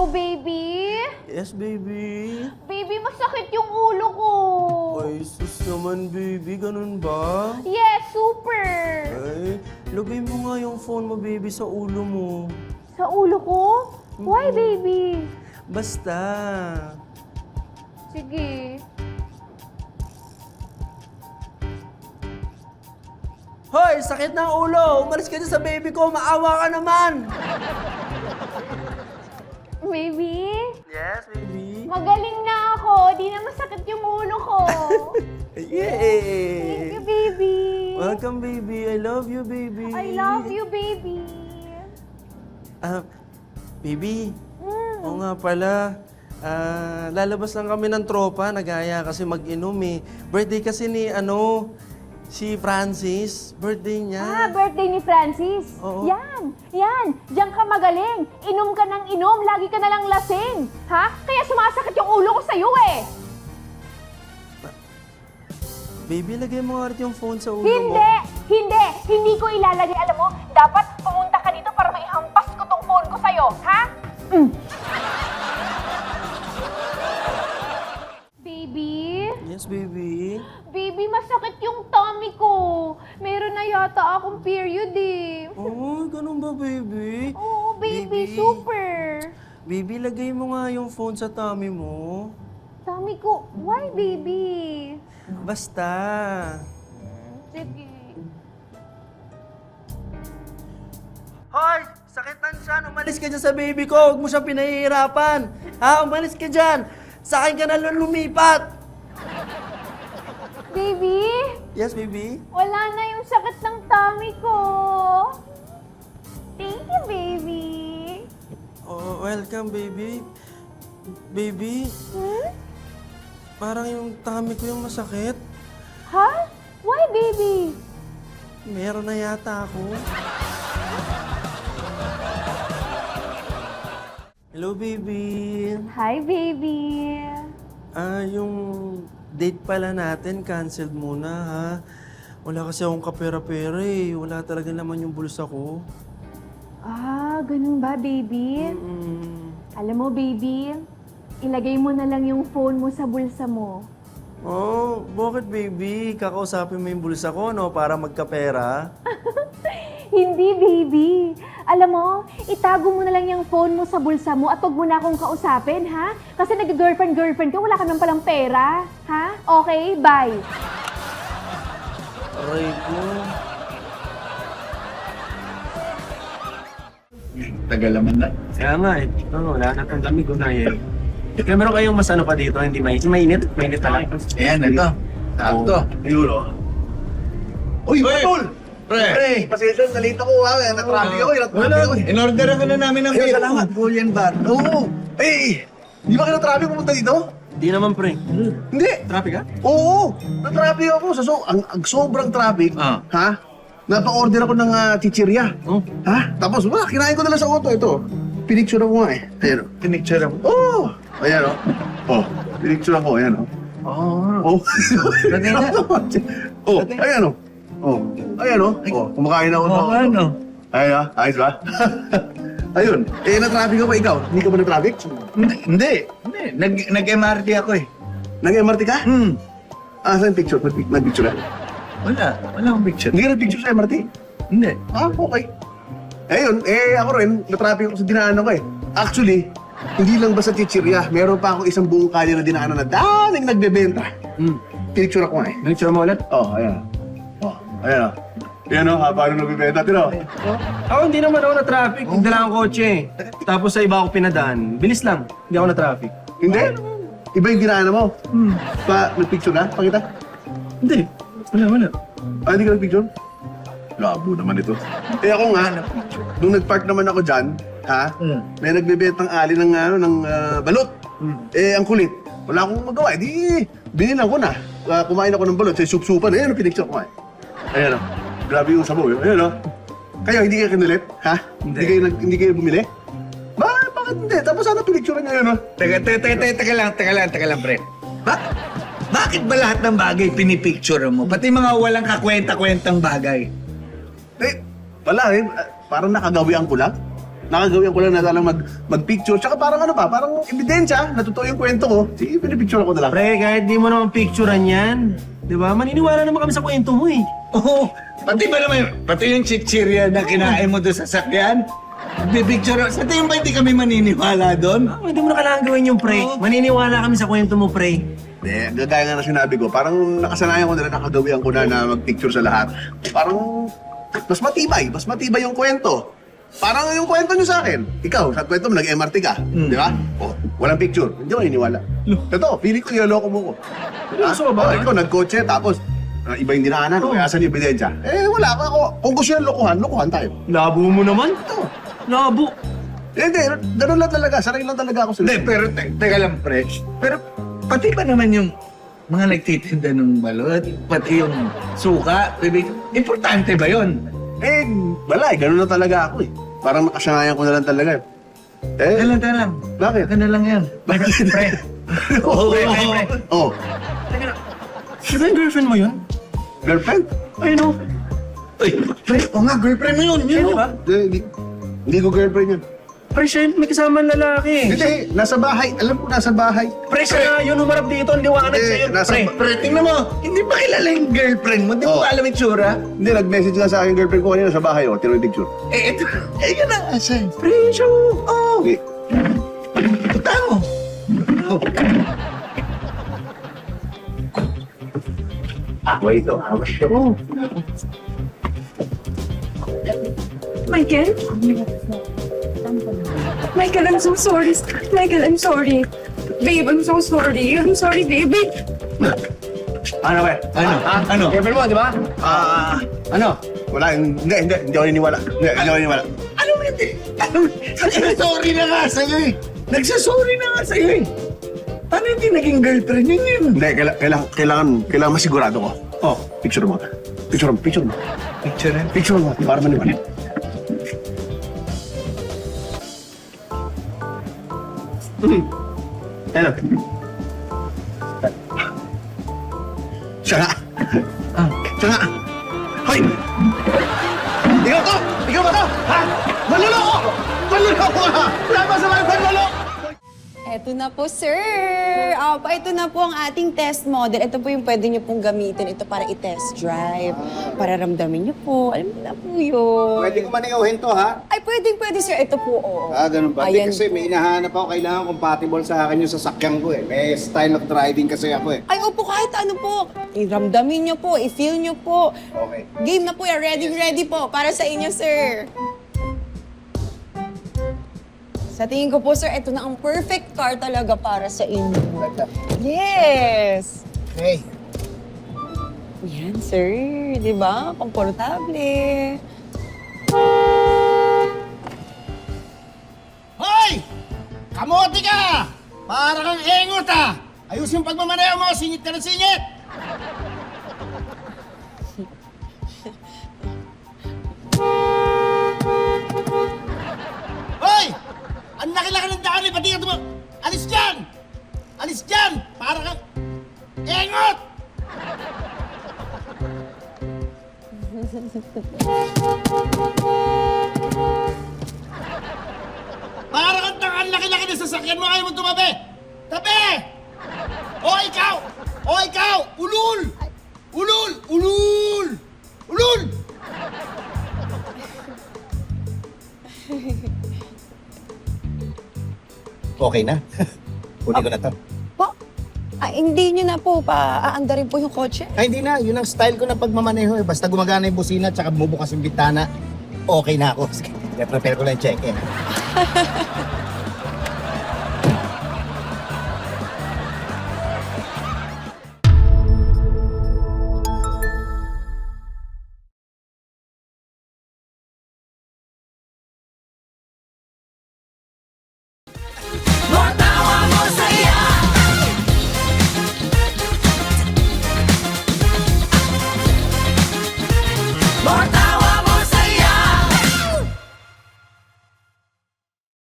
baby? Yes, baby? Baby, masakit yung ulo ko. Ay, sus naman, baby. Ganun ba? Yes, super. Ay, lagay mo nga yung phone mo, baby, sa ulo mo. Sa ulo ko? Why, baby? Basta. Sige. Hoy, sakit ng ulo! Umalis ka dyan sa baby ko! Maawa ka naman! Baby? Yes, baby? Magaling na ako. Di na masakit yung ulo ko. Thank Yay! you, baby. Welcome, baby. I love you, baby. I love you, baby. Baby, oo nga pala. Lalabas lang kami ng tropa. Nagaya kasi mag-inom eh. Birthday kasi ni, si Francis. Birthday niya. Birthday ni Francis. Oo. Yan. Diyan ka magaling. Inom ka ng inom. Lagi ka na lang lasing. Ha? Kaya sumasakit yung ulo ko sa'yo eh. Baby, lagay mo nga rin yung phone sa ulo mo. Hindi ko ilalagay. Alam mo, dapat pumunta ka dito para maihampas ko tong phone ko sa'yo. Ha? Baby? Yes, baby. Baby, masakit yung tummy ko. Meron na yata akong period eh. Oh, ganun ba, baby? Oo, baby, Baby. super. Baby, lagay mo nga yung phone sa tummy mo. Tummy ko, why baby? Basta. Sige. Hoy! Sakitan siya! Umalis ka dyan sa baby ko! Huwag mo siya pinahihirapan! Ha? Umalis ka dyan! Sa akin ka na lang lumipat! Baby, Yes, baby? wala na yung sakit ng tummy ko. Thank you, baby. Oh, welcome, baby. Baby, parang yung tummy ko yung masakit. Ha? Why, baby? Meron na yata ako. Hello, baby. Hi, baby. Yung date pala natin, canceled muna, ha? Wala kasi akong kapera-pera eh. Wala talaga naman yung bulsa ko. Ganun ba, baby? Alam mo, baby, ilagay mo na lang yung phone mo sa bulsa mo. Oh, bakit, baby? Kakausapin mo yung bulsa ko, no? Para magkapera? Hindi, baby. Alam mo, itago mo na lang yung phone mo sa bulsa mo at huwag mo na akong kausapin, ha? Kasi nag-girlfriend ka, wala ka naman palang pera. Ha? Okay, bye. Aray ko. Tagal naman na. Kaya nga eh. Wala na itong lamig na eh. Kaya meron kayong mas ano pa dito, hindi mainit. Mainit? Mainit talaga. Ayan, ito. Sakto. Ayun, o. Uy, Patul! Pre! Pasensya, nalito ko ha. Na-traffic ako. Wala, in-order ka na namin ng Ayun, beer. salamat. Julian Bar. Oo. Eh, di ba kayo na-traffic pumunta dito? Hindi naman pre. Hindi. Traffic ka? Oo. Na-traffic ako. Ang sobrang traffic. Ah. Ha? Napa-order ako ng chichirya. Oh. Ha? Tapos, kinain ko na lang sa auto. Ito. Pinicture ko nga eh. Ayan o. Pinicture mo. Oo. Ayan o. Oh. Pinicture ako. Ayan o. Oh. Oh. Lagay na. Oh. Ayan o. Oh. Ayan o. Oh. Kumakain ako. Oo, ano? Ayan ah. Ayos ba? Ayun. Eh, na-traffic ako. Ikaw? Hindi ka ba na-traffic? Hindi. Nag-MRT ako eh. Nag-MRT ka? Hmm. Saan yung picture? Nag-picture ka? Wala akong picture. Hindi ka nag-picture sa MRT? Hindi. Okay. Ayun, ako rin, na-traffic ako sa dinaanan ko eh. Actually, hindi lang ba sa chichirya, meron pa ako isang buong kalye na dinaanan na daming nagbebenta. Pinicture ako nga eh. Picture mo ulit? Oh, ayan. Oh, ayan o. Ayan o, paano nagbebenta? Tino? Ako hindi naman ako na-traffic. Nagdala akong kotse eh. Tapos sa iba ako pinadaan. Bilis lang. Hindi ako na-traffic. Hindi? Iba yung dinaanan mo? Nag-picture ka? Pakita? Hindi. Wala. Hindi ka nag-picture? Labo naman ito. Eh ako nga, nung nag-park naman ako dyan, ha? May nagbebentang ali ng balot. Eh, ang kulit. Wala akong magawa. Di, binilang ko na. Kumain ako ng balot. Sa sup-supan. Ayan, pinicture ko nga. Ayan o. Grabe yung sabaw. Ayan o. Kayo, hindi kayo kinulit? Ha? Hindi kayo bumili? Bakit hindi? Tapos ano pinicture niya yun o? Teka lang, pre. Bakit ba lahat ng bagay pinipicture mo? Pati mga walang kakwenta-kwentang bagay. Eh, wala eh. Parang nakagawian ko lang. Nakagawian ko lang na lang mag-picture. Tsaka parang ano pa, parang ebidensya, na totoo yung kwento ko. Sige, pinipicture ako na lang. Pre, kahit di mo naman picturean yan. Di ba? Maniniwala naman kami sa kwento mo eh. Oo, pati ba naman, pati yung chichirya na kinain mo doon sa sakyan? Bibicture, sa tingin ba hindi kami maniniwala doon? Ah, hindi mo na kailangan gawin yung pre. Maniniwala kami sa kwento mo, pre. Hindi, gagaya nga na sinabi ko, parang nakasanayan ko na nakagawian ko na mag-picture sa lahat. Parang mas matibay yung kwento. Parang yung kwento nyo sa akin. Ikaw, sa kwento mo, nag-MRT ka. Di ba? O, walang picture. Hindi ko naniniwala. Totoo, feeling ko niloloko mo ko. Seryoso ba? Ikaw, nagkotse, tapos iba yung dinaanan, o kaya saan yung ebidensya. Wala ka ako. Kung gusto nyo lokohan tayo. Labo mo naman. Labo. Hindi, ganun lang talaga. Sanay lang talaga ako sa Hindi, pero teka lang, fresh. Pero pati ba naman yung mga nagtitinda ng balot, pati yung suka, importante ba yun? Wala ganun lang talaga ako eh. Parang nakasanayan ko na lang talaga. Teka lang. Bakit? Teka na lang yan. Pre. Oo, pre. Oo. Di ba yung girlfriend mo yun? Girlfriend? Ayun o. Uy, pre, o nga, girlfriend mo yun. Di ba? Hindi ko girlfriend yun. Pre, siya may kasama ng lalaki. Hindi, nasa bahay. Alam ko, nasa bahay. Pre, siya yun humarap dito. Ang liwanag Hindi, sa'yo. nasa- Pre. Pre, tingnan mo, hindi ba kilala yung girlfriend mo? Hindi mo Oo. ba alam yung tsura? Hindi, nag-message nga sa akin yung girlfriend ko kanina sa bahay. Tino yung picture. Ito, yun ang asa. Pre, siya. Oo, Okay. punta mo. Wait, ito. Michael? Michael, I'm so sorry. Michael, I'm sorry. Babe, I'm so sorry. I'm sorry, baby. Ano ba? Ano? Girlfriend mo, di ba? Ano? Wala, hindi ako naniniwala. Hindi ako naniniwala. Ano hindi? Nagsasorry na nga sa'yo eh. Nagsasorry na nga sa'yo eh. Paano hindi naging girlfriend yun? Hindi, kailangan masigurado ko. Oh, picture mo. Picture mo. Picture eh. Picture mo, para maniwala. Ano? Siya nga. Siya nga. Hoy! Ikaw to! Ikaw ba to? Ha? Manluloko! Manluloko ka! Wala ba sa mga panluloko? Eto na po, sir. Ito na po ang ating test model. Ito po yung pwede niyo pong gamitin. Ito para i-test drive. Para ramdamin niyo po. Alam niyo na po yun. Pwede ko maniuhin to, ha? Ay, pwede, sir. Ito po, oo. Ganun ba? Ayan. Kasi may hinahanap ako, kailangan compatible sa akin yung sasakyan ko eh. May style of driving kasi ako eh. Ay, opo, kahit ano po. I-ramdamin niyo po, i-feel niyo po. Okay. Game na po yan. Ready po. Para sa inyo, sir. Sa tingin ko po, sir, ito na ang perfect car talaga para sa inyo. Yes! Okay. Yan, sir. Di ba? Komportable. Hoy! Kamote ka! Para kang engot ah! Ayos yung pagmamaneho mo, singit ka ng singit! Hoy! Ang laki-laki ng daan eh, pati ka tumo... Alis dyan! Alis dyan! Para kang... Engot! Para kang ang laki-laki ng sasakyan mo, ayaw mo tumabi! Tabi! O ikaw! O ikaw! Ulul! Ulul! Ulul! Ulul! Okay na. Kunin ko na to. Po? Hindi nyo na po aandarin po yung kotse. Ay, hindi na. Yun ang style ko ng pagmamaneho eh. Basta gumagana yung busina at saka bumubukas yung bintana, okay na ako. Sige, prepare ko lang yung check-in.